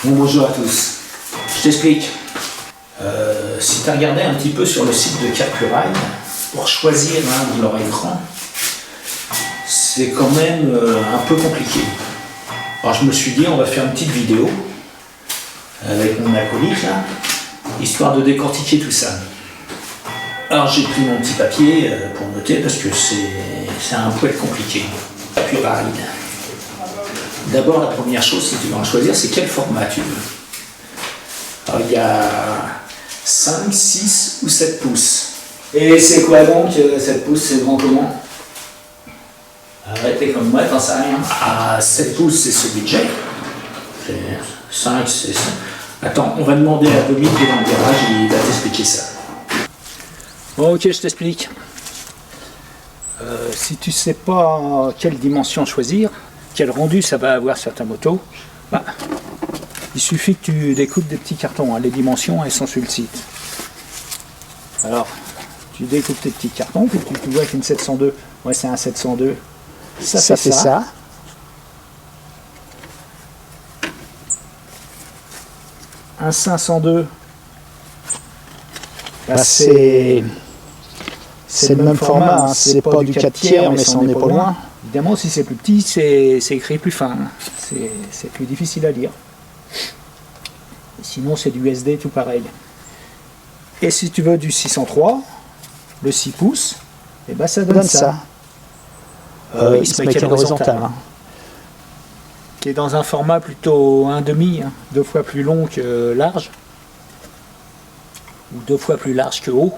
Bon, bonjour à tous. Je t'explique. Si tu as regardé un petit peu sur le site de Carpuride, pour choisir leur écran, c'est quand même un peu compliqué. Alors je me suis dit, on va faire une petite vidéo avec mon acolyte là, histoire de décortiquer tout ça. Alors j'ai pris mon petit papier pour noter parce que c'est un peu compliqué. Carpuride. D'abord, la première chose, si tu veux en choisir, c'est quel format tu veux. Alors il y a 5, 6 ou 7 pouces. Et c'est quoi donc 7 pouces, c'est grand comment? Arrêtez comme moi, t'en sais rien. Ah, 7 pouces, c'est ce budget. 5, c'est ça. Attends, on va demander à Dominique qui est dans le garage, il va t'expliquer ça. Bon, ok, je t'explique. Si tu sais pas quelle dimension choisir, quel rendu ça va avoir sur ta moto, bah, il suffit que tu découpes des petits cartons. Les dimensions, elles sont sur le site. Alors, tu découpes tes petits cartons, puis tu vois qu'une 702, ouais, c'est un 702. Ça fait ça. Un 502, bah, c'est le même format, hein. C'est pas du 4 tiers, mais ça en est pas loin. Évidemment, si c'est plus petit, c'est écrit plus fin. C'est plus difficile à lire. Et sinon, c'est du SD, tout pareil. Et si tu veux du 603, le 6 pouces, et ben ça donne ça. Il se met horizontal. Hein. Qui est dans un format plutôt 1,5, hein, 2 fois plus long que large. Ou 2 fois plus large que haut.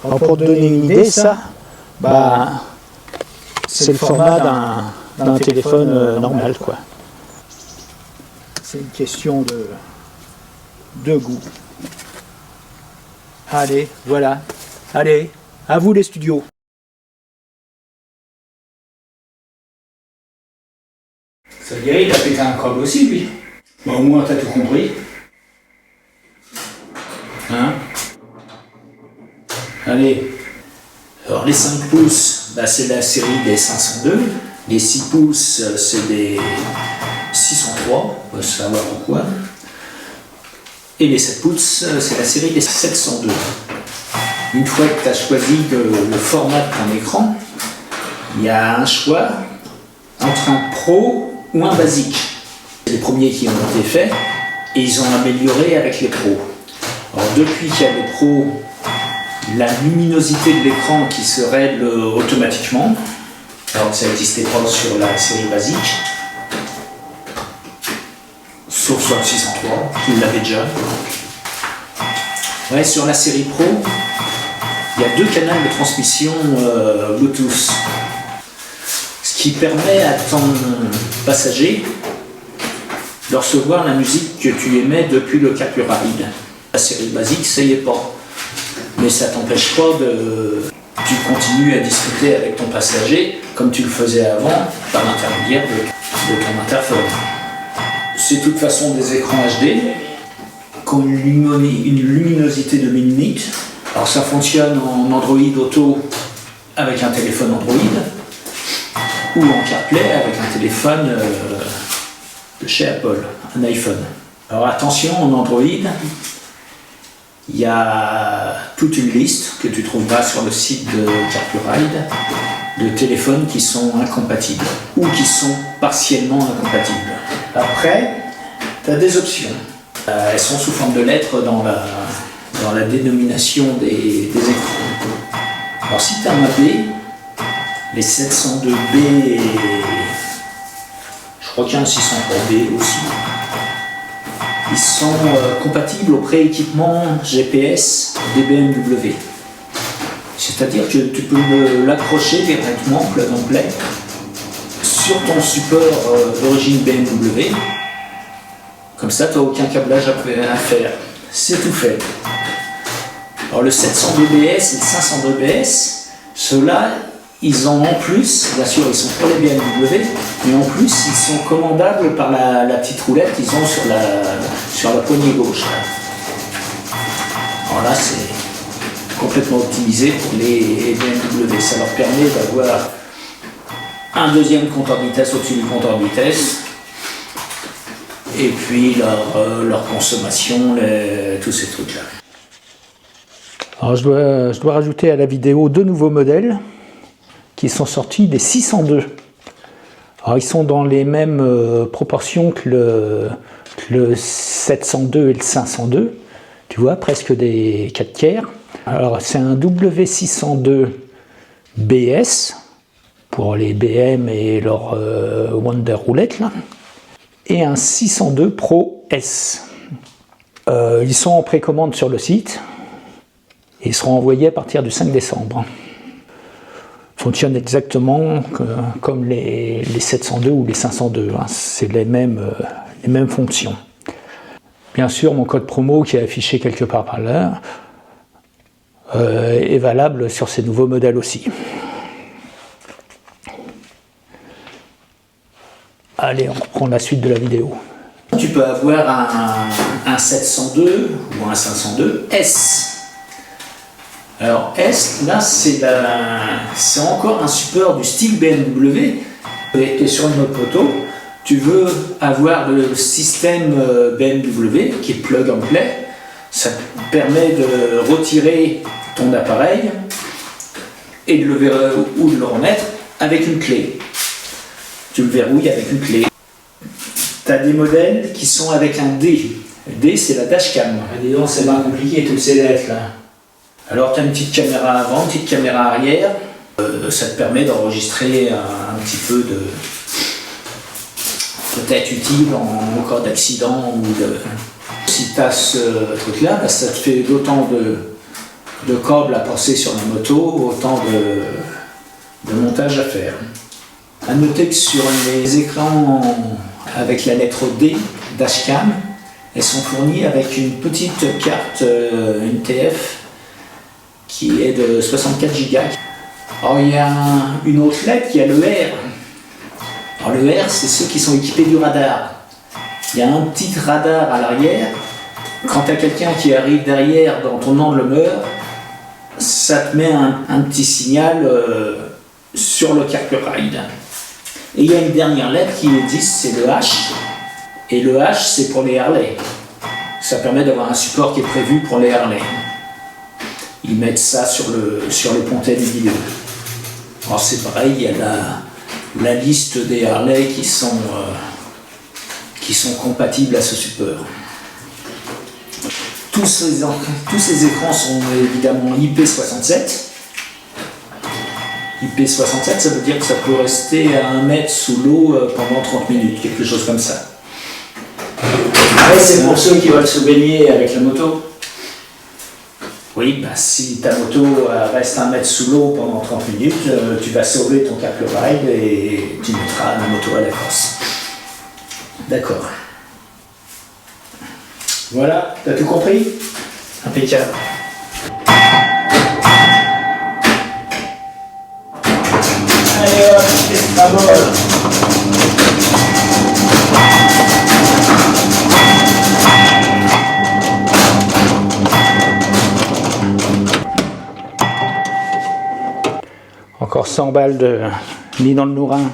Alors pour te donner une idée, ça, bah, c'est le format d'un téléphone normal, quoi. C'est une question de goût. Allez, voilà. Allez, à vous les studios. Ça dirait, il a pété un câble aussi, lui. Bah, au moins, t'as tout compris. Hein? Allez. Alors, les 5 pouces, bah, c'est la série des 502. Les 6 pouces, c'est des 603. On va savoir pourquoi. Et les 7 pouces, c'est la série des 702. Une fois que tu as choisi le format de ton écran, il y a un choix entre un pro ou un basique. C'est les premiers qui ont été faits et ils ont amélioré avec les pros. Alors depuis qu'il y a les pros, la luminosité de l'écran qui se règle automatiquement, alors que ça n'existait pas sur la série basique, sauf sur le 603, qui l'avait déjà. Ouais, sur la série Pro, il y a 2 canaux de transmission Bluetooth. Ce qui permet à ton passager de recevoir la musique que tu émets depuis le Carpuride. La série basique, ça y est pas. Mais ça t'empêche pas tu continues à discuter avec ton passager comme tu le faisais avant par l'intermédiaire de ton interphone. C'est de toute façon des écrans HD qui ont une luminosité de 1000 nits. Alors ça fonctionne en Android Auto avec un téléphone Android ou en CarPlay avec un téléphone de chez Apple, un iPhone. Alors attention, en Android, il y a toute une liste que tu trouveras sur le site de Carpuride de téléphones qui sont incompatibles ou qui sont partiellement incompatibles. Après, tu as des options. Elles sont sous forme de lettres dans la dénomination des écrans. Alors si tu as un B, les 702B et je crois qu'il y a un 603B aussi, ils sont compatibles au pré-équipement GPS des BMW. C'est-à-dire que tu peux l'accrocher directement, plug and play, sur ton support d'origine BMW. Comme ça, tu n'as aucun câblage à faire. C'est tout fait. Alors le 702BS et le 502BS, ceux-là, ils en ont plus, bien sûr ils sont pour les BMW, mais en plus ils sont commandables par la petite roulette qu'ils ont sur la poignée gauche. Alors là c'est complètement optimisé pour les BMW, ça leur permet d'avoir un deuxième compteur de vitesse au-dessus du compteur de vitesse, et puis leur consommation, tous ces trucs-là. Alors je dois rajouter à la vidéo 2 nouveaux modèles qui sont sortis des 602. Alors ils sont dans les mêmes proportions que le 702 et le 502, tu vois, presque des 4/4. Alors c'est un W602 BS pour les BM et leur Wonder Roulette là, et un 602 Pro S. Ils sont en précommande sur le site et ils seront envoyés à partir du 5 décembre. Fonctionnent exactement comme les 702 ou les 502, hein. C'est les mêmes fonctions. Bien sûr, mon code promo qui est affiché quelque part par là est valable sur ces nouveaux modèles aussi. Allez, on reprend la suite de la vidéo. Tu peux avoir un 702 ou un 502 S. Alors S, là, c'est encore un support du style BMW. Tu es sur une autre moto, tu veux avoir le système BMW qui est plug and play. Ça te permet de retirer ton appareil et de le verrouiller ou de le remettre avec une clé. Tu le verrouilles avec une clé. Tu as des modèles qui sont avec un D. D, c'est la dashcam. Dis donc, c'est pas compliqué toutes ces lettres là. Alors tu as une petite caméra avant, une petite caméra arrière. Ça te permet d'enregistrer un petit peu de... peut-être utile en cas d'accident ou de... Si tu as ce truc-là, bah, ça te fait d'autant de câbles à passer sur la moto, autant de montage à faire. A noter que sur les écrans avec la lettre D, dashcam, elles sont fournies avec une petite carte, une TF, qui est de 64 Go. Alors il y a une autre lettre qui a le R. Alors le R, c'est ceux qui sont équipés du radar. Il y a un petit radar à l'arrière. Quand tu as quelqu'un qui arrive derrière dans ton angle mort, ça te met un petit signal sur le carburide. Et il y a une dernière lettre qui est 10, c'est le H. Et le H, c'est pour les Harley. Ça permet d'avoir un support qui est prévu pour les Harley. Ils mettent ça sur le pontet du milieu. Alors c'est pareil, il y a la liste des Harley qui sont compatibles à ce support. Tous ces écrans sont évidemment IP67. IP67, ça veut dire que ça peut rester à 1 mètre sous l'eau pendant 30 minutes, quelque chose comme ça. Ouais, c'est pour ceux qui veulent se baigner avec la moto. Oui, bah, si ta moto reste 1 mètre sous l'eau pendant 30 minutes, tu vas sauver ton carburide et tu mettras la moto à la course. D'accord. Voilà, t'as tout compris? Impeccable. Allez hop, c'est pas bon. Encore 100 balles de mis dans le nourrin.